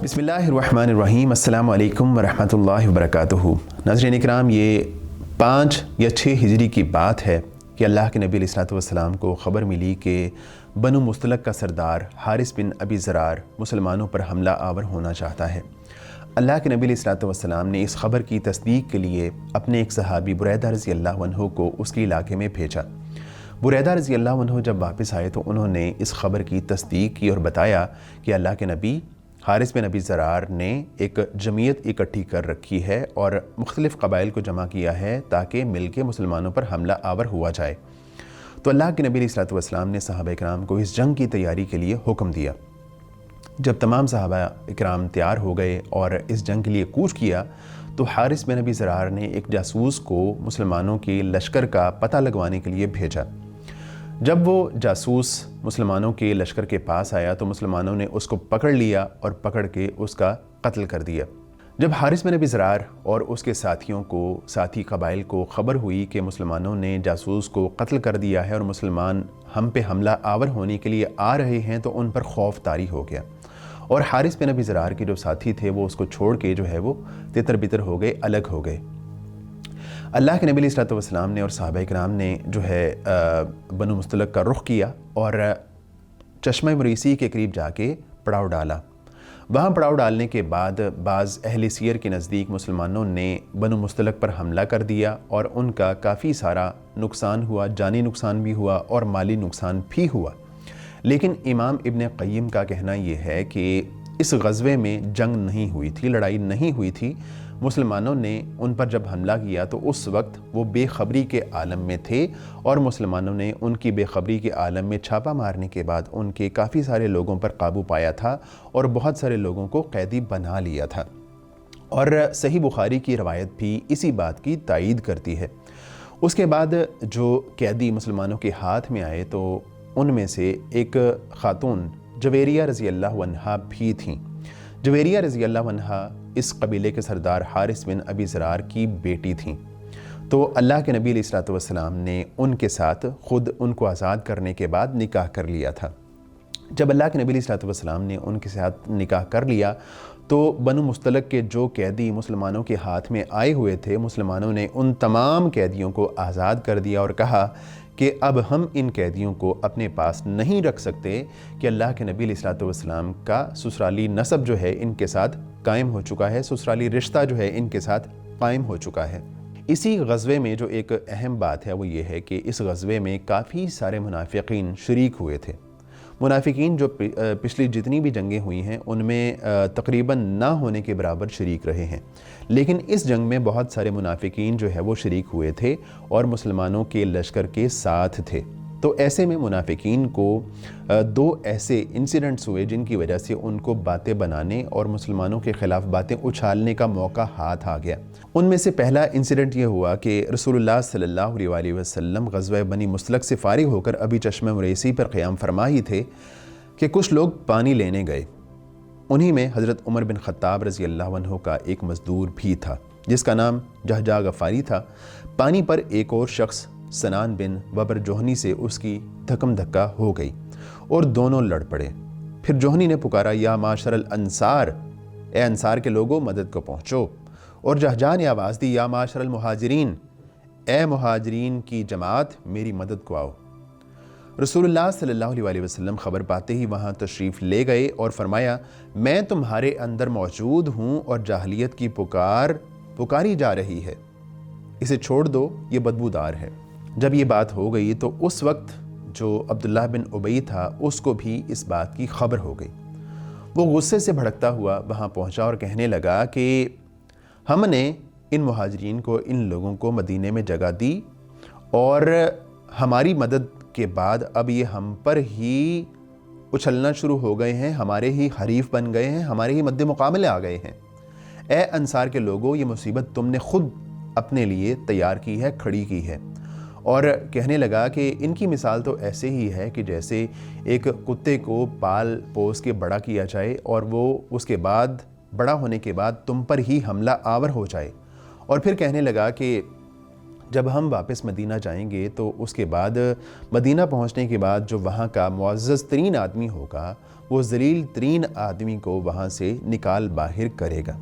بسم اللہ الرحمن الرحیم۔ السلام علیکم ورحمۃ اللہ وبرکاتہ۔ ناظرین اکرام، یہ 5 یا 6 ہجری کی بات ہے کہ اللہ کے نبی علیہ الصلوۃ والسلام کو خبر ملی کہ بنو مستلق کا سردار حارث بن ابی ضرار مسلمانوں پر حملہ آور ہونا چاہتا ہے۔ اللہ کے نبی علیہ الصلوۃ والسلام نے اس خبر کی تصدیق کے لیے اپنے ایک صحابی بریدہ رضی اللہ عنہ کو اس کے علاقے میں بھیجا۔ بریدہ رضی اللہ عنہ جب واپس آئے تو انہوں نے اس خبر کی تصدیق کی اور بتایا کہ اللہ کے نبی حارث بن ابی ضرار نے ایک جمعیت اکٹھی کر رکھی ہے اور مختلف قبائل کو جمع کیا ہے تاکہ مل کے مسلمانوں پر حملہ آور ہوا جائے۔ تو اللہ کے نبی علیہ الصلوۃ والسلام نے صحابہ اکرام کو اس جنگ کی تیاری کے لیے حکم دیا۔ جب تمام صحابہ اکرام تیار ہو گئے اور اس جنگ کے لیے کوچ کیا تو حارث بن ابی ضرار نے ایک جاسوس کو مسلمانوں کے لشکر کا پتہ لگوانے کے لیے بھیجا۔ جب وہ جاسوس مسلمانوں کے لشکر کے پاس آیا تو مسلمانوں نے اس کو پکڑ لیا اور پکڑ کے اس کا قتل کر دیا۔ جب حارث بن ابی ضرار اور اس کے ساتھی قبائل کو خبر ہوئی کہ مسلمانوں نے جاسوس کو قتل کر دیا ہے اور مسلمان ہم پہ حملہ آور ہونے کے لیے آ رہے ہیں تو ان پر خوف طاری ہو گیا، اور حارث بن ابی ضرار کے جو ساتھی تھے وہ اس کو چھوڑ کے جو ہے وہ تتر بتر ہو گئے، الگ ہو گئے۔ اللہ کے نبی علیہ الصلوۃ والسلام نے اور صحابہ اکرام نے جو ہے بنو مستلق کا رخ کیا اور چشمہ مریسی کے قریب جا کے پڑاؤ ڈالا۔ وہاں پڑاؤ ڈالنے کے بعد بعض اہل سیر کے نزدیک مسلمانوں نے بنو مستلق پر حملہ کر دیا اور ان کا کافی سارا نقصان ہوا، جانی نقصان بھی ہوا اور مالی نقصان بھی ہوا۔ لیکن امام ابن قیم کا کہنا یہ ہے کہ اس غزوے میں جنگ نہیں ہوئی تھی، لڑائی نہیں ہوئی تھی۔ مسلمانوں نے ان پر جب حملہ کیا تو اس وقت وہ بے خبری کے عالم میں تھے، اور مسلمانوں نے ان کی بے خبری کے عالم میں چھاپہ مارنے کے بعد ان کے کافی سارے لوگوں پر قابو پایا تھا اور بہت سارے لوگوں کو قیدی بنا لیا تھا۔ اور صحیح بخاری کی روایت بھی اسی بات کی تائید کرتی ہے۔ اس کے بعد جو قیدی مسلمانوں کے ہاتھ میں آئے تو ان میں سے ایک خاتون جویریہ رضی اللہ عنہا بھی تھیں۔ جویریہ رضی اللہ عنہا اس قبیلے کے سردار حارث بن ابی ضرار کی بیٹی تھیں۔ تو اللہ کے نبی علیہ الصلوۃ والسلام نے ان کے ساتھ خود ان کو آزاد کرنے کے بعد نکاح کر لیا تھا۔ جب اللہ کے نبی علیہ الصلوۃ والسلام نے ان کے ساتھ نکاح کر لیا تو بنو مستلق کے جو قیدی مسلمانوں کے ہاتھ میں آئے ہوئے تھے، مسلمانوں نے ان تمام قیدیوں کو آزاد کر دیا اور کہا کہ اب ہم ان قیدیوں کو اپنے پاس نہیں رکھ سکتے کہ اللہ کے نبی علیہ الصلوۃ والسلام کا سسرالی نسب جو ہے ان کے ساتھ قائم ہو چکا ہے، سسرالی رشتہ جو ہے ان کے ساتھ قائم ہو چکا ہے۔ اسی غزوے میں جو ایک اہم بات ہے وہ یہ ہے کہ اس غزوے میں کافی سارے منافقین شریک ہوئے تھے۔ منافقین جو پچھلی جتنی بھی جنگیں ہوئی ہیں ان میں تقریباً نہ ہونے کے برابر شریک رہے ہیں، لیکن اس جنگ میں بہت سارے منافقین جو ہے وہ شریک ہوئے تھے اور مسلمانوں کے لشکر کے ساتھ تھے۔ تو ایسے میں منافقین کو 2 ایسے انسیڈنٹس ہوئے جن کی وجہ سے ان کو باتیں بنانے اور مسلمانوں کے خلاف باتیں اچھالنے کا موقع ہاتھ آ گیا۔ ان میں سے پہلا انسیڈنٹ یہ ہوا کہ رسول اللہ صلی اللہ علیہ وآلہ وسلم غزوہ بنی مستلق سے فارغ ہو کر ابھی چشمہ مریسی پر قیام فرما ہی تھے کہ کچھ لوگ پانی لینے گئے۔ انہی میں حضرت عمر بن خطاب رضی اللہ عنہ کا ایک مزدور بھی تھا جس کا نام جہجہ غفاری تھا۔ پانی پر ایک اور شخص سنان بن وبر جوہنی سے اس کی دھکم دھکا ہو گئی اور دونوں لڑ پڑے۔ پھر جوہنی نے پکارا، یا معاشر الانصار، اے انصار کے لوگوں مدد کو پہنچو، اور جہجہ نے آواز دی، یا معاشر المہاجرین، اے مہاجرین کی جماعت میری مدد کو آؤ۔ رسول اللہ صلی اللہ علیہ وآلہ وسلم خبر پاتے ہی وہاں تشریف لے گئے اور فرمایا، میں تمہارے اندر موجود ہوں اور جاہلیت کی پکاری جا رہی ہے، اسے چھوڑ دو، یہ بدبودار ہے۔ جب یہ بات ہو گئی تو اس وقت جو عبداللہ بن ابی تھا اس کو بھی اس بات کی خبر ہو گئی۔ وہ غصے سے بھڑکتا ہوا وہاں پہنچا اور کہنے لگا کہ ہم نے ان مہاجرین کو، ان لوگوں کو مدینے میں جگہ دی اور ہماری مدد کے بعد اب یہ ہم پر ہی اچھلنا شروع ہو گئے ہیں، ہمارے ہی حریف بن گئے ہیں، ہمارے ہی مد مقابلے آ گئے ہیں۔ اے انصار کے لوگوں، یہ مصیبت تم نے خود اپنے لیے تیار کی ہے، کھڑی کی ہے۔ اور کہنے لگا کہ ان کی مثال تو ایسے ہی ہے کہ جیسے ایک کتے کو پال پوس کے بڑا کیا جائے اور وہ اس کے بعد بڑا ہونے کے بعد تم پر ہی حملہ آور ہو جائے۔ اور پھر کہنے لگا کہ جب ہم واپس مدینہ جائیں گے تو اس کے بعد مدینہ پہنچنے کے بعد جو وہاں کا معزز ترین آدمی ہوگا وہ ذلیل ترین آدمی کو وہاں سے نکال باہر کرے گا۔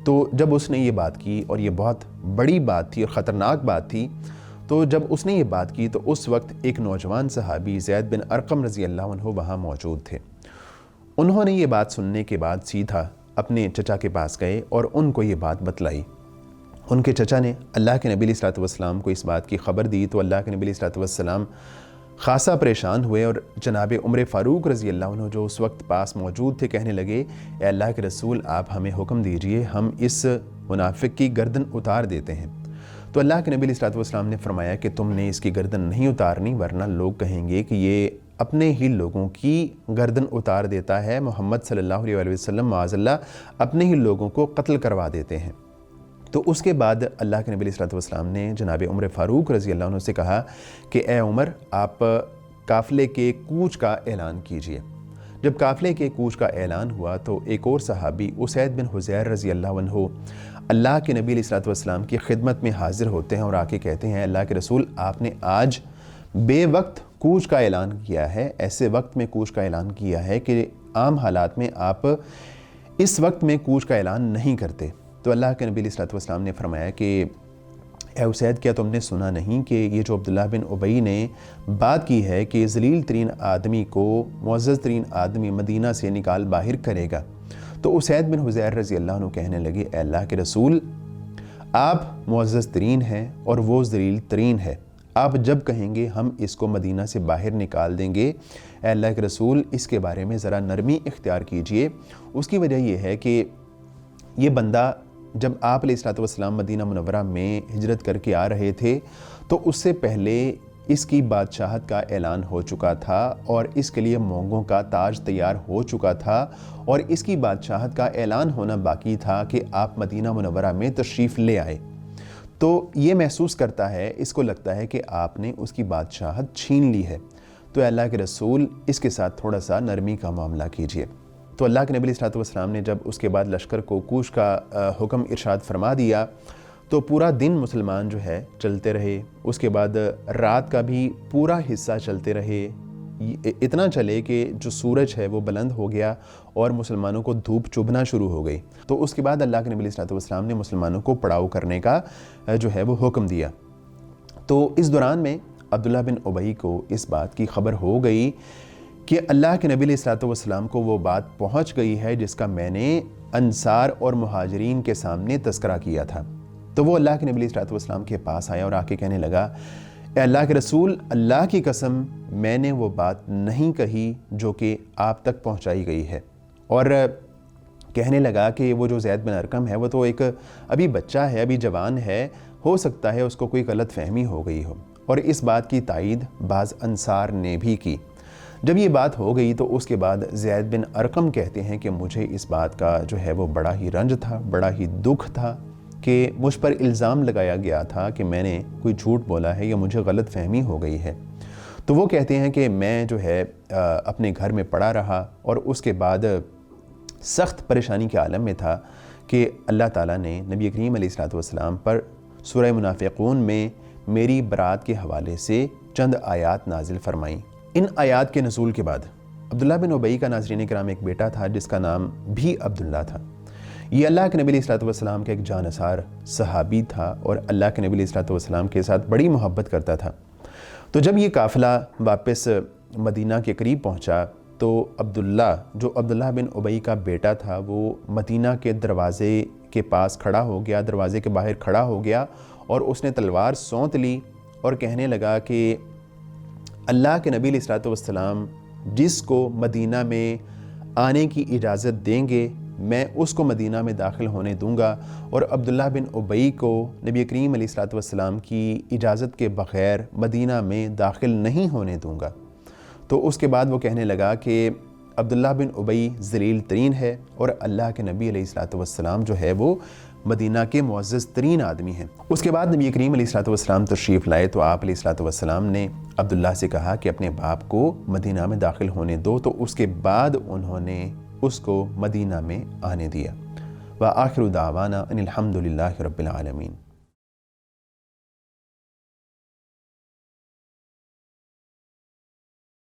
تو جب اس نے یہ بات کی، اور یہ بہت بڑی بات تھی اور خطرناک بات تھی، تو جب اس نے یہ بات کی تو اس وقت ایک نوجوان صحابی زید بن ارقم رضی اللہ عنہ وہاں موجود تھے۔ انہوں نے یہ بات سننے کے بعد سیدھا اپنے چچا کے پاس گئے اور ان کو یہ بات بتلائی۔ ان کے چچا نے اللہ کے نبی علیہ الصلوۃ والسلام کو اس بات کی خبر دی تو اللہ کے نبی علیہ الصلوۃ والسلام خاصا پریشان ہوئے اور جناب عمر فاروق رضی اللہ عنہ جو اس وقت پاس موجود تھے کہنے لگے، اے اللہ کے رسول، آپ ہمیں حکم دیجئے، ہم اس منافق کی گردن اتار دیتے ہیں۔ تو اللہ کے نبی علیہ الصلوۃ والسلام نے فرمایا کہ تم نے اس کی گردن نہیں اتارنی، ورنہ لوگ کہیں گے کہ یہ اپنے ہی لوگوں کی گردن اتار دیتا ہے، محمد صلی اللہ علیہ وسلم معاذ اللہ اپنے ہی لوگوں کو قتل کروا دیتے ہیں۔ تو اس کے بعد اللہ کے نبی علیہ الصلوۃ والسلام نے جناب عمر فاروق رضی اللہ عنہ سے کہا کہ اے عمر، آپ قافلے کے کوچ کا اعلان کیجئے۔ جب قافلے کے کوچ کا اعلان ہوا تو ایک اور صحابی اسید بن حضیر رضی اللہ عنہ اللہ کے نبی علیہ الصلوۃ والسلام کی خدمت میں حاضر ہوتے ہیں اور آ کے کہتے ہیں، اللہ کے رسول، آپ نے آج بے وقت کوچ کا اعلان کیا ہے، ایسے وقت میں کوچ کا اعلان کیا ہے کہ عام حالات میں آپ اس وقت میں کوچ کا اعلان نہیں کرتے۔ تو اللہ کے نبی علیہ الصلوۃ والسلام نے فرمایا کہ اے اسید، کیا تم نے سنا نہیں کہ یہ جو عبداللہ بن ابی نے بات کی ہے کہ ذلیل ترین آدمی کو معزز ترین آدمی مدینہ سے نکال باہر کرے گا؟ تو اسید بن حضیر رضی اللہ عنہ کہنے لگے، اے اللہ کے رسول، آپ معزز ترین ہیں اور وہ ذلیل ترین ہے، آپ جب کہیں گے ہم اس کو مدینہ سے باہر نکال دیں گے۔ اے اللہ کے رسول، اس کے بارے میں ذرا نرمی اختیار کیجئے۔ اس کی وجہ یہ ہے کہ یہ بندہ جب آپ علیہ الصلوۃ والسلام مدینہ منورہ میں ہجرت کر کے آ رہے تھے تو اس سے پہلے اس کی بادشاہت کا اعلان ہو چکا تھا اور اس کے لیے مونگوں کا تاج تیار ہو چکا تھا اور اس کی بادشاہت کا اعلان ہونا باقی تھا کہ آپ مدینہ منورہ میں تشریف لے آئے۔ تو یہ محسوس کرتا ہے، اس کو لگتا ہے کہ آپ نے اس کی بادشاہت چھین لی ہے، تو اے اللہ کے رسول، اس کے ساتھ تھوڑا سا نرمی کا معاملہ کیجیے۔ تو اللہ کے نبی علیہ الصلوۃ والسلام نے جب اس کے بعد لشکر کو کوچ کا حکم ارشاد فرما دیا تو پورا دن مسلمان جو ہے چلتے رہے، اس کے بعد رات کا بھی پورا حصہ چلتے رہے، اتنا چلے کہ جو سورج ہے وہ بلند ہو گیا اور مسلمانوں کو دھوپ چبھنا شروع ہو گئی۔ تو اس کے بعد اللہ کے نبی علیہ الصلوۃ والسلام نے مسلمانوں کو پڑاؤ کرنے کا جو ہے وہ حکم دیا۔ تو اس دوران میں عبداللہ بن ابی کو اس بات کی خبر ہو گئی کہ اللہ کے نبی علیہ الصلوۃ والسلام کو وہ بات پہنچ گئی ہے جس کا میں نے انصار اور مہاجرین کے سامنے تذکرہ کیا تھا۔ تو وہ اللہ کے نبی علیہ الصلوۃ والسلام کے پاس آیا اور آ کے کہنے لگا، اے اللہ کے رسول، اللہ کی قسم میں نے وہ بات نہیں کہی جو کہ آپ تک پہنچائی گئی ہے۔ اور کہنے لگا کہ وہ جو زید بن ارقم ہے وہ تو ایک ابھی بچہ ہے، ابھی جوان ہے، ہو سکتا ہے اس کو کوئی غلط فہمی ہو گئی ہو۔ اور اس بات کی تائید بعض انصار نے بھی کی۔ جب یہ بات ہو گئی تو اس کے بعد زید بن ارقم کہتے ہیں کہ مجھے اس بات کا جو ہے وہ بڑا ہی رنج تھا، بڑا ہی دکھ تھا کہ مجھ پر الزام لگایا گیا تھا کہ میں نے کوئی جھوٹ بولا ہے یا مجھے غلط فہمی ہو گئی ہے۔ تو وہ کہتے ہیں کہ میں جو ہے اپنے گھر میں پڑا رہا اور اس کے بعد سخت پریشانی کے عالم میں تھا کہ اللہ تعالیٰ نے نبی کریم علیہ الصلوۃ والسلام پر سورہ منافقون میں میری برات کے حوالے سے چند آیات نازل فرمائیں۔ ان آیات کے نزول کے بعد عبداللہ بن ابی کا ناظرین کرام ایک بیٹا تھا جس کا نام بھی عبداللہ تھا۔ یہ اللہ کے نبی علیہ الصلوۃ والسلام کا ایک جانثار صحابی تھا اور اللہ کے نبی علیہ الصلوۃ والسلام کے ساتھ بڑی محبت کرتا تھا۔ تو جب یہ قافلہ واپس مدینہ کے قریب پہنچا تو عبداللہ جو عبداللہ بن ابی کا بیٹا تھا وہ مدینہ کے دروازے کے پاس کھڑا ہو گیا، دروازے کے باہر کھڑا ہو گیا اور اس نے تلوار سونت لی اور کہنے لگا کہ اللہ کے نبی علیہ الصلوۃ والسلام جس کو مدینہ میں آنے کی اجازت دیں گے میں اس کو مدینہ میں داخل ہونے دوں گا، اور عبداللہ بن ابی کو نبی کریم علیہ الصلوۃ والسلام کی اجازت کے بغیر مدینہ میں داخل نہیں ہونے دوں گا۔ تو اس کے بعد وہ کہنے لگا کہ عبداللہ بن ابی ذلیل ترین ہے اور اللہ کے نبی علیہ الصلوۃ والسلام جو ہے وہ مدینہ کے معزز ترین آدمی ہیں۔ اس کے بعد نبی کریم علیہ الصلوۃ والسلام تشریف لائے تو آپ علیہ الصلوۃ والسلام نے عبداللہ سے کہا کہ اپنے باپ کو مدینہ میں داخل ہونے دو، تو اس کے بعد انہوں نے اس کو مدینہ میں آنے دیا۔ وآخر دعوانا ان الحمد للہ رب العالمین۔